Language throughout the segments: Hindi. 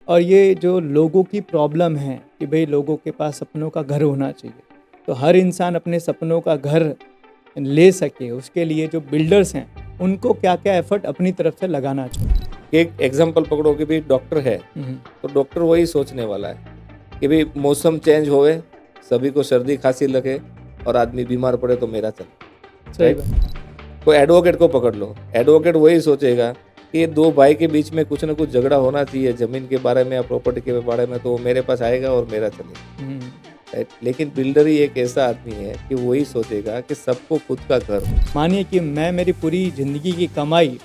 और ये जो लोगों की प्रॉब्लम है कि भाई लोगों के पास सपनों का घर होना चाहिए, तो हर इंसान अपने सपनों का घर ले सके उसके लिए जो बिल्डर्स हैं उनको क्या क्या एफर्ट अपनी तरफ से लगाना चाहिए। एक एग्जाम्पल पकड़ो कि भाई डॉक्टर है तो डॉक्टर वही सोचने वाला है कि भाई मौसम चेंज होए, सभी को सर्दी खांसी लगे और आदमी बीमार पड़े तो मेरा चले। सही राइट। बात। कोई एडवोकेट को पकड़ लो, एडवोकेट वही सोचेगा कि ये दो भाई के बीच में कुछ ना कुछ झगड़ा होना चाहिए जमीन के बारे में या प्रॉपर्टी के बारे में, तो वो मेरे पास आएगा और मेरा चलेगा। हम्म, राइट। लेकिन बिल्डर ही एक ऐसा आदमी है कि वही सोचेगा कि सबको खुद का घर हो। मानिए कि मैं मेरी पूरी ज़िंदगी की कमाई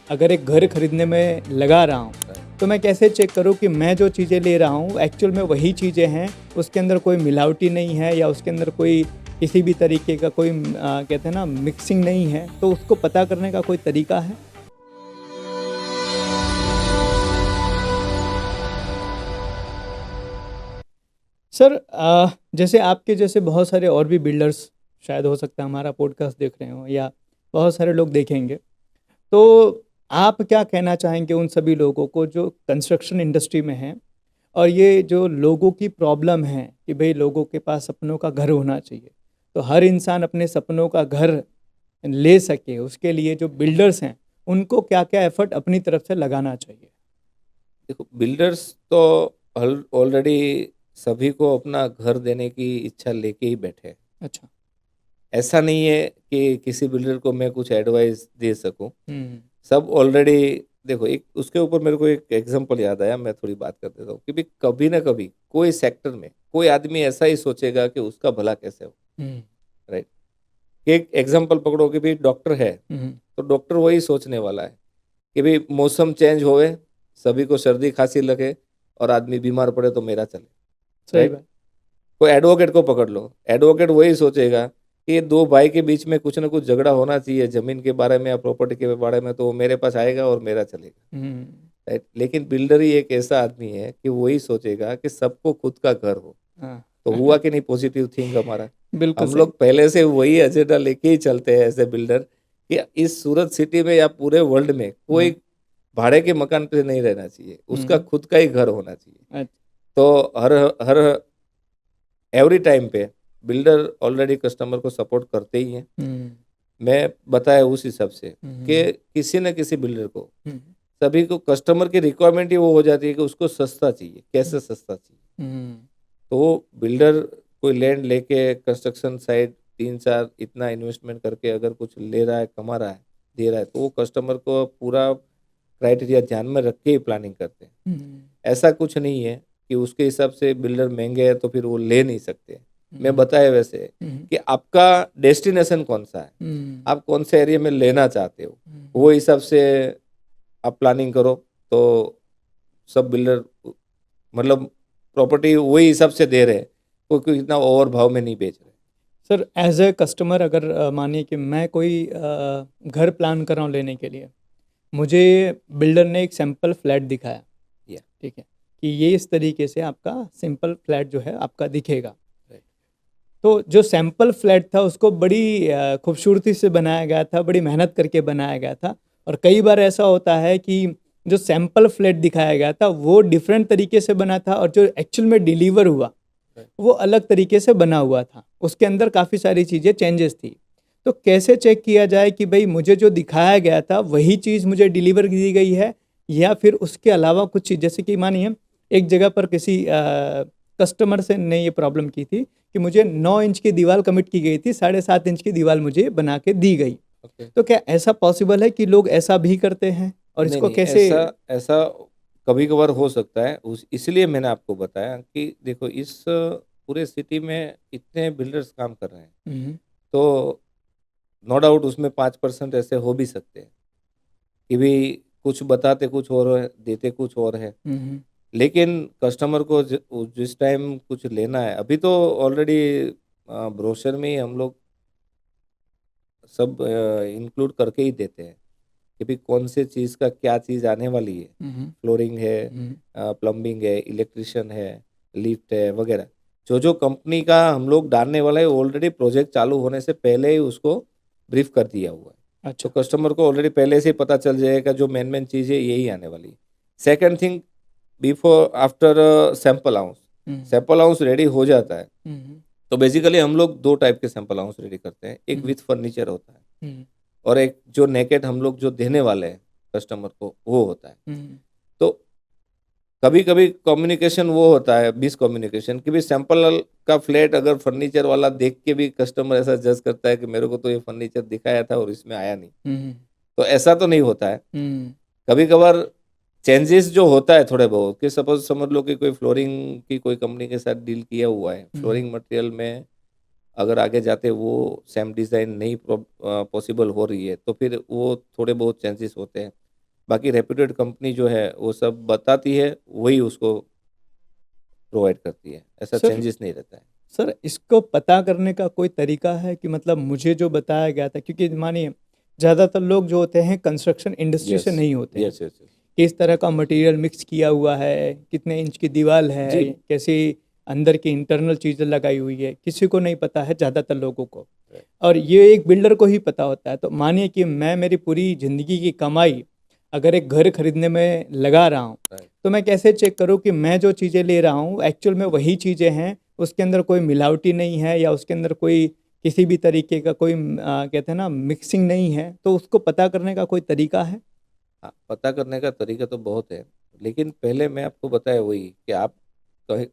अगर एक घर खरीदने में लगा रहा हूँ, तो मैं कैसे चेक करूँ कि मैं जो चीज़ें ले रहा हूँ एक्चुअल में वही चीज़ें हैं, उसके अंदर कोई मिलावटी नहीं है या उसके अंदर कोई किसी भी तरीके का कोई कहते हैं ना मिक्सिंग नहीं है, तो उसको पता करने का कोई तरीका है? सर जैसे आपके जैसे बहुत सारे और भी बिल्डर्स शायद हो सकता है हमारा पॉडकास्ट देख रहे हो या बहुत सारे लोग देखेंगे, तो आप क्या कहना चाहेंगे उन सभी लोगों को जो कंस्ट्रक्शन इंडस्ट्री में हैं और ये जो लोगों की प्रॉब्लम है कि भाई लोगों के पास सपनों का घर होना चाहिए, तो हर इंसान अपने सपनों का घर ले सके उसके लिए जो बिल्डर्स हैं उनको क्या क्या एफर्ट अपनी तरफ से लगाना चाहिए? देखो, बिल्डर्स तो ऑलरेडी सभी को अपना घर देने की इच्छा लेके ही बैठे हैं। अच्छा। ऐसा नहीं है कि किसी बिल्डर को मैं कुछ एडवाइस दे सकूं। हम्म। सब ऑलरेडी, देखो, एक उसके ऊपर मेरे को एक एग्जांपल याद आया, मैं थोड़ी बात कर देता हूँ कि भी कभी ना कभी कोई सेक्टर में कोई आदमी ऐसा ही सोचेगा कि उसका भला कैसे हो। हम्म। राइट। एक एग्जांपल पकड़ो कि भी डॉक्टर है हम्म। तो डॉक्टर वही सोचने वाला है कि भी मौसम चेंज होए, सभी को सर्दी खांसी लगे और आदमी बीमार पड़े तो मेरा चले। सही राइट। बात। कोई एडवोकेट को पकड़ लो, एडवोकेट वही सोचेगा कि ये दो भाई के बीच में कुछ ना कुछ झगड़ा होना चाहिए जमीन के बारे में या प्रॉपर्टी के बारे में, तो वो मेरे पास आएगा और मेरा चलेगा। हम्म। राइट। लेकिन बिल्डर ही एक ऐसा आदमी है कि वही सोचेगा कि सबको खुद का घर हो। हाँ। तो हुआ कि नहीं पॉजिटिव थिंग हमारा। बिल्कुल हम सही। लोग पहले से वही एजेंडा लेके ही चलते हैं एज ए बिल्डर कि इस सूरत सिटी में या पूरे वर्ल्ड में कोई हम्म। भाड़े के मकान पे नहीं रहना चाहिए, उसका हम्म। खुद का ही घर होना चाहिए। अच्छा। तो हर हर एवरी टाइम पे बिल्डर ऑलरेडी कस्टमर को सपोर्ट करते ही हैं। हम्म। मैं बताया उस हिसाब से कि हम्म। किसी न किसी बिल्डर को, हम्म। सभी को कस्टमर की रिक्वायरमेंट ही वो हो जाती है कि उसको सस्ता चाहिए, कैसे सस्ता चाहिए। हम्म। तो वो बिल्डर कोई लैंड लेके कंस्ट्रक्शन साइट 3-4 इतना इन्वेस्टमेंट करके अगर कुछ ले रहा है, कमा रहा है, दे रहा है, तो वो कस्टमर को पूरा क्राइटेरिया ध्यान में रख के ही प्लानिंग करते हैं। हम्म। ऐसा कुछ नहीं है कि उसके हिसाब से बिल्डर महंगे हैं तो फिर वो ले नहीं सकते। मैं हम्म। बताया वैसे हम्म। कि आपका डेस्टिनेशन कौन सा है, हम्म। आप कौन से एरिया में लेना चाहते हो, हम्म। वो हिसाब से आप प्लानिंग करो। तो सब बिल्डर मतलब प्रॉपर्टी वही हिसाब से दे रहे हैं, कोई इतना ओवर भाव में नहीं बेच रहे। सर एज ए कस्टमर अगर मानिए कि मैं कोई घर प्लान कर रहा हूँ लेने के लिए, मुझे बिल्डर ने एक सैंपल फ्लैट दिखाया, या ठीक है, कि ये इस तरीके से आपका सिंपल फ्लैट जो है आपका दिखेगा। राइट। तो जो सैंपल फ्लैट था उसको बड़ी खूबसूरती से बनाया गया था, बड़ी मेहनत करके बनाया गया था। और कई बार ऐसा होता है कि जो सैंपल फ्लैट दिखाया गया था वो डिफरेंट तरीके से बना था और जो एक्चुअल में डिलीवर हुआ वो अलग तरीके से बना हुआ था, उसके अंदर काफ़ी सारी चीज़ें चेंजेस थी। तो कैसे चेक किया जाए कि भाई मुझे जो दिखाया गया था वही चीज़ मुझे डिलीवर की गई है या फिर उसके अलावा कुछ चीज़? जैसे कि मानिए एक जगह पर किसी कस्टमर से ने ये प्रॉब्लम की थी कि मुझे 9 इंच की दीवार कमिट की गई थी, 7.5 इंच की दीवार मुझे बना के दी गई। ओके। तो क्या ऐसा पॉसिबल है कि लोग ऐसा भी करते हैं और नहीं इसको नहीं, कैसे? ऐसा ऐसा कभी कभार हो सकता है, उस इसलिए मैंने आपको बताया कि देखो इस पूरे सिटी में इतने बिल्डर्स काम कर रहे हैं, हम्म। तो नो डाउट उसमें 5% ऐसे हो भी सकते हैं कि भी कुछ बताते कुछ और है, देते कुछ और है। हम्म। लेकिन कस्टमर को जिस टाइम कुछ लेना है, अभी तो ऑलरेडी ब्रोशर में ही हम लोग सब इंक्लूड करके ही देते हैं कि भी कौन से चीज़ का क्या चीज़ आने वाली है। हम्म। फ्लोरिंग है, हम्म। प्लम्बिंग है, इलेक्ट्रिशियन है, लिफ्ट है वगैरह। जो जो कंपनी का हम लोग डालने वाला है ऑलरेडी प्रोजेक्ट चालू होने से पहले ही उसको ब्रीफ कर दिया हुआ है। तो अच्छा। कस्टमर को ऑलरेडी पहले से ही पता चल जाएगा जो मेन मेन चीज़ है यही आने वाली है। Second thing, before after sample house, hmm, sample house ready हो जाता है हम्म, तो बेसिकली हम लोग दो टाइप के सैंपल हाउस रेडी करते हैं, एक हम्म, विथ फर्नीचर होता है हम्म, और एक जो नेकेड हम लोग जो देने वाले हैं कस्टमर को वो होता है। हम्म, तो कभी कभी कम्युनिकेशन वो होता है मिस कम्युनिकेशन कि भी सैंपल का फ्लैट अगर फर्नीचर वाला देख के भी कस्टमर ऐसा जज करता है कि मेरे को तो ये फर्नीचर दिखाया था और इसमें आया नहीं, हम्म, तो ऐसा तो नहीं होता है। हम्म, कभी कभार चेंजेस जो होता है थोड़े बहुत कि सपोज समझ लो कि कोई फ्लोरिंग की कोई कंपनी के साथ डील किया हुआ है, हम्म, फ्लोरिंग मटेरियल में अगर आगे जाते वो सेम डिज़ाइन नहीं पॉसिबल हो रही है तो फिर वो थोड़े बहुत चेंजेस होते हैं। बाकी रेप्यूटेड कंपनी जो है वो सब बताती है, वही उसको प्रोवाइड करती है, ऐसा सर चेंजेस नहीं रहता है। सर इसको पता करने का कोई तरीका है कि मतलब मुझे जो बताया गया था, क्योंकि मानिए ज़्यादातर लोग जो होते हैं कंस्ट्रक्शन इंडस्ट्री से यस नहीं होते हैं, यस यस। किस तरह का मटेरियल मिक्स किया हुआ है, कितने इंच की दीवार है, जी। कैसी अंदर की इंटरनल चीज़ें लगाई हुई है, किसी को नहीं पता है, ज़्यादातर लोगों को। Right. और ये एक बिल्डर को ही पता होता है। तो मानिए कि मैं मेरी पूरी ज़िंदगी की कमाई अगर एक घर खरीदने में लगा रहा हूँ, Right. तो मैं कैसे चेक करूँ कि मैं जो चीज़ें ले रहा हूँ एक्चुअल में वही चीज़ें हैं, उसके अंदर कोई मिलावटी नहीं है या उसके अंदर कोई किसी भी तरीके का कोई कहते हैं ना मिक्सिंग नहीं है, तो उसको पता करने का कोई तरीका है? हाँ, पता करने का तरीका तो बहुत है, लेकिन पहले मैं आपको बताया वही कि आप कहे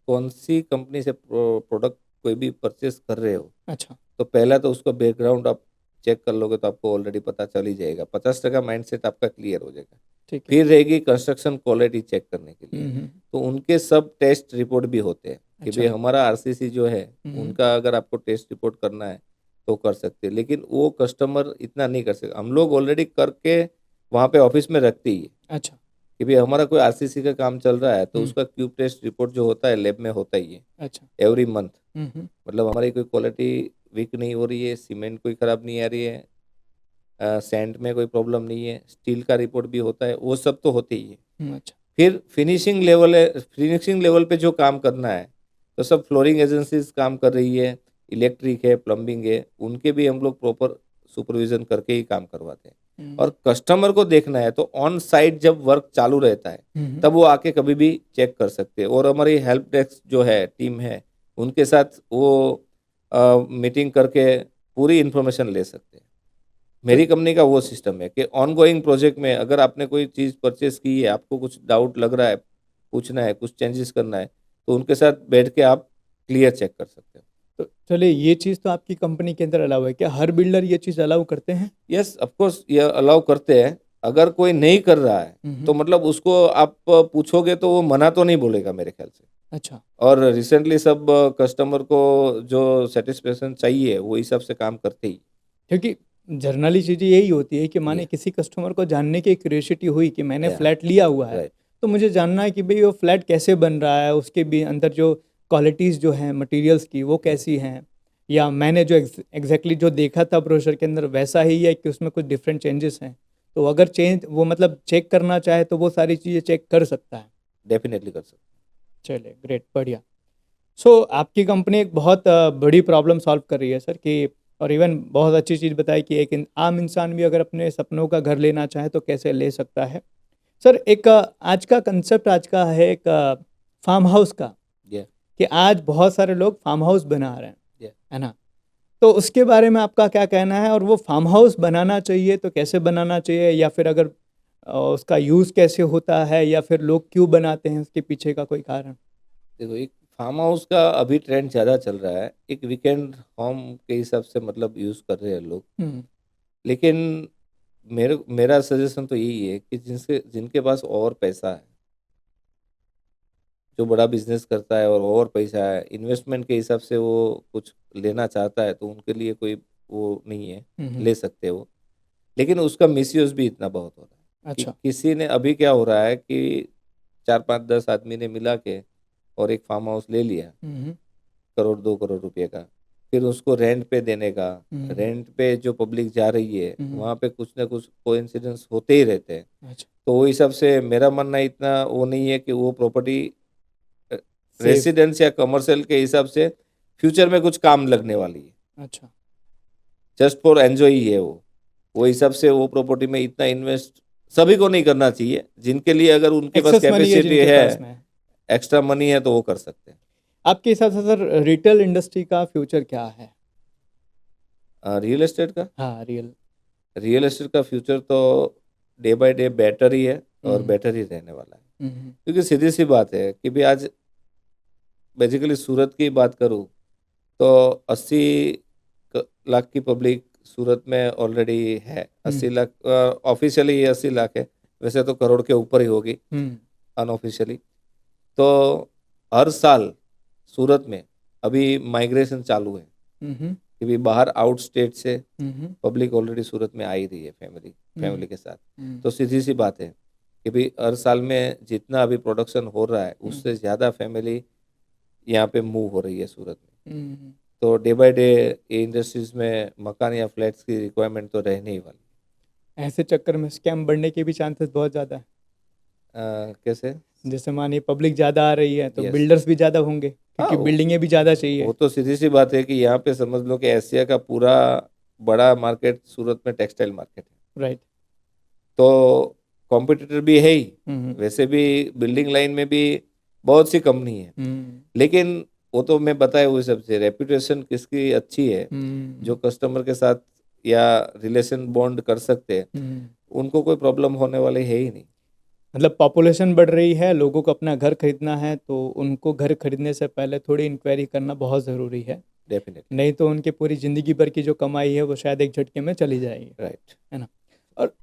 कौन सी कंपनी से प्रोडक्ट कोई भी परचेस कर रहे हो, अच्छा। तो पहला तो उसका बैकग्राउंड आप चेक कर लोगे तो आपको ऑलरेडी पता चल ही जाएगा, 50% माइंडसेट आपका क्लियर हो जाएगा। ठीक है। फिर रहेगी कंस्ट्रक्शन क्वालिटी चेक करने के लिए, हम्म। तो उनके सब टेस्ट रिपोर्ट भी होते हैं कि अच्छा। भाई हमारा आरसीसी जो है हम्म। उनका अगर आपको टेस्ट रिपोर्ट करना है तो कर सकते हैं, लेकिन वो कस्टमर इतना नहीं कर सकते, हम लोग ऑलरेडी करके वहाँ पे ऑफिस में रखते ही है अच्छा। कि भाई हमारा कोई आरसीसी का काम चल रहा है तो हम्म। उसका क्यूब टेस्ट रिपोर्ट जो होता है लैब में होता ही है अच्छा। Every month. हम्म। मतलब हमारी कोई क्वालिटी वीक नहीं हो रही है, सीमेंट कोई ख़राब नहीं आ रही है, सैंड में कोई प्रॉब्लम नहीं है, स्टील का रिपोर्ट भी होता है, वो सब तो होते ही है। अच्छा। फिर फिनिशिंग लेवल है, फिनिशिंग लेवल पे जो काम करना है तो सब फ्लोरिंग एजेंसीज काम कर रही है, इलेक्ट्रिक है, प्लम्बिंग है, उनके भी हम लोग प्रॉपर सुपरविजन करके ही काम करवाते हैं। हम्म। और कस्टमर को देखना है तो ऑन साइट जब वर्क चालू रहता है हम्म। तब वो आके कभी भी चेक कर सकते हैं, और हमारी हेल्प डेस्क जो है टीम है उनके साथ वो मीटिंग करके पूरी इन्फॉर्मेशन ले सकते हैं। तो मेरी कंपनी का वो सिस्टम है कि ऑन गोइंग प्रोजेक्ट में अगर आपने कोई चीज़ परचेस की है, आपको कुछ डाउट लग रहा है, पूछना है, कुछ चेंजेस करना है, तो उनके साथ बैठ के आप क्लियर चेक कर सकते हो। तो चलिए, ये चीज़ तो आपकी कंपनी के अंदर अलाउ है, क्या हर बिल्डर ये चीज़ अलाउ करते हैं? यस ऑफ कोर्स ये अलाउ करते हैं। अगर कोई नहीं कर रहा है हम्म। तो मतलब उसको आप पूछोगे तो वो मना तो नहीं बोलेगा मेरे ख्याल से। अच्छा। और रिसेंटली सब कस्टमर को जो सेटिस्फेक्शन चाहिए वो हिसाब से काम करते ही। क्योंकि जनरली चीज़ें यही होती है कि माने ये किसी कस्टमर को जानने की क्यूरियोसिटी हुई कि मैंने या फ्लैट लिया हुआ है, राइट। तो मुझे जानना है कि भाई वो फ्लैट कैसे बन रहा है, उसके भी अंदर जो क्वालिटीज़ जो हैं मटेरियल्स की वो या कैसी हैं, या मैंने जो एग्जैक्टली जो देखा था ब्रोशर के अंदर वैसा ही है कि उसमें कुछ डिफरेंट चेंजेस हैं। तो अगर चेंज वो मतलब चेक करना चाहे तो वो सारी चीज़ें चेक कर सकता है। डेफिनेटली कर सकते चलिए, ग्रेट, बढ़िया। सो आपकी कंपनी एक बहुत बड़ी प्रॉब्लम सॉल्व कर रही है सर, कि और इवन बहुत अच्छी चीज़ बताई कि एक आम इंसान भी अगर अपने सपनों का घर लेना चाहे तो कैसे ले सकता है। सर एक आज का कंसेप्ट आज का है एक फार्म हाउस का, हैं। कि आज बहुत सारे लोग फार्म हाउस बना रहे हैं, या है ना? तो उसके बारे में आपका क्या कहना है, और वो फार्म हाउस बनाना चाहिए तो कैसे बनाना चाहिए, या फिर अगर उसका यूज़ कैसे होता है, या फिर लोग क्यों बनाते हैं, उसके पीछे का कोई कारण? देखो एक फार्म हाउस का अभी ट्रेंड ज़्यादा चल रहा है, एक वीकेंड होम के हिसाब से मतलब यूज़ कर रहे हैं लोग। हम्म। लेकिन मेरा सजेशन तो यही है कि जिनके पास और पैसा है, जो बड़ा बिजनेस करता है और पैसा है, इन्वेस्टमेंट के हिसाब से वो कुछ लेना चाहता है तो उनके लिए कोई वो नहीं है, हम्म। ले सकते हो। लेकिन उसका मिसयूज़ भी इतना बहुत हो रहा है कि अच्छा। किसी ने अभी क्या हो रहा है कि 4 5 10 आदमी ने मिला के और एक फार्म हाउस ले लिया, हम्म। करोड़ 2 करोड़ रुपए का, फिर उसको रेंट पे देने का। हम्म। रेंट पे जो पब्लिक जा रही है हम्म। वहाँ पे कुछ ना कुछ कोइंसिडेंस होते ही रहते हैं। अच्छा। तो वो हिसाब से मेरा मानना इतना वो नहीं है कि वो प्रॉपर्टी सेफ। रेसिडेंस या कमर्शियल के हिसाब से फ्यूचर में कुछ काम लगने वाली है। अच्छा। जस्ट फॉर एंजॉय ही है वो हिसाब से वो प्रॉपर्टी में इतना इन्वेस्ट सभी को नहीं करना चाहिए, जिनके लिए अगर उनके पास एक्सेस मनी है कैपेसिटी जिनके है, पास में। एक्स्ट्रा मनी है, तो वो कर सकते हैं। आपके हिसाब से सर रिटेल इंडस्ट्री का फ्यूचर क्या है? रियल एस्टेट का हाँ, रियल एस्टेट का फ्यूचर तो डे बाय डे बेटर ही है और हम्म, बेटर ही रहने वाला है। हम्म, क्योंकि सीधी सी बात है कि भी आज बेसिकली सूरत की बात करूँ तो 80 लाख की पब्लिक सूरत में ऑलरेडी है। 80 लाख ऑफिशियली ये 80 लाख है, वैसे तो करोड़ के ऊपर ही होगी हम्म, अनऑफिशियली। तो हर साल सूरत में अभी माइग्रेशन चालू है हम्म, कि भी बाहर आउट स्टेट से हम्म, पब्लिक ऑलरेडी सूरत में आ ही रही है फैमिली के साथ। हम्म, तो सीधी सी बात है कि भी हर साल में जितना अभी प्रोडक्शन हो रहा है उससे ज़्यादा फैमिली यहाँ पे मूव हो रही है सूरत में। हम्म। तो डे बाय डे ये इंडस्ट्रीज में मकान या फ्लैट्स की रिक्वायरमेंट तो रहने ही वाली। ऐसे चक्कर में स्कैम बढ़ने के भी चांसेस बहुत ज़्यादा है। कैसे? जैसे मानिए पब्लिक ज़्यादा आ रही है तो यस। बिल्डर्स भी ज़्यादा होंगे हाँ, क्योंकि बिल्डिंगे भी ज़्यादा चाहिए। वो तो सीधी सी बात है कि यहाँ पे समझ लो कि एशिया का पूरा बड़ा मार्केट सूरत में टेक्सटाइल मार्केट है। राइट। तो कॉम्पिटिटर भी है ही, हम्म, वैसे भी बिल्डिंग लाइन में भी बहुत सी कंपनी है, हम्म, लेकिन वो तो मैं बताया हुए सबसे रेपुटेशन किसकी अच्छी है, हम्म, जो कस्टमर के साथ या रिलेशन बॉन्ड कर सकते हैं, हम्म। उनको कोई प्रॉब्लम होने वाली है ही नहीं। मतलब पॉपुलेशन बढ़ रही है, लोगों को अपना घर खरीदना है, तो उनको घर खरीदने से पहले थोड़ी इंक्वायरी करना बहुत ज़रूरी है। डेफिनेटली। नहीं तो उनकी पूरी ज़िंदगी भर की जो कमाई है वो शायद एक झटके में चली जाएगी, राइट। है ना? और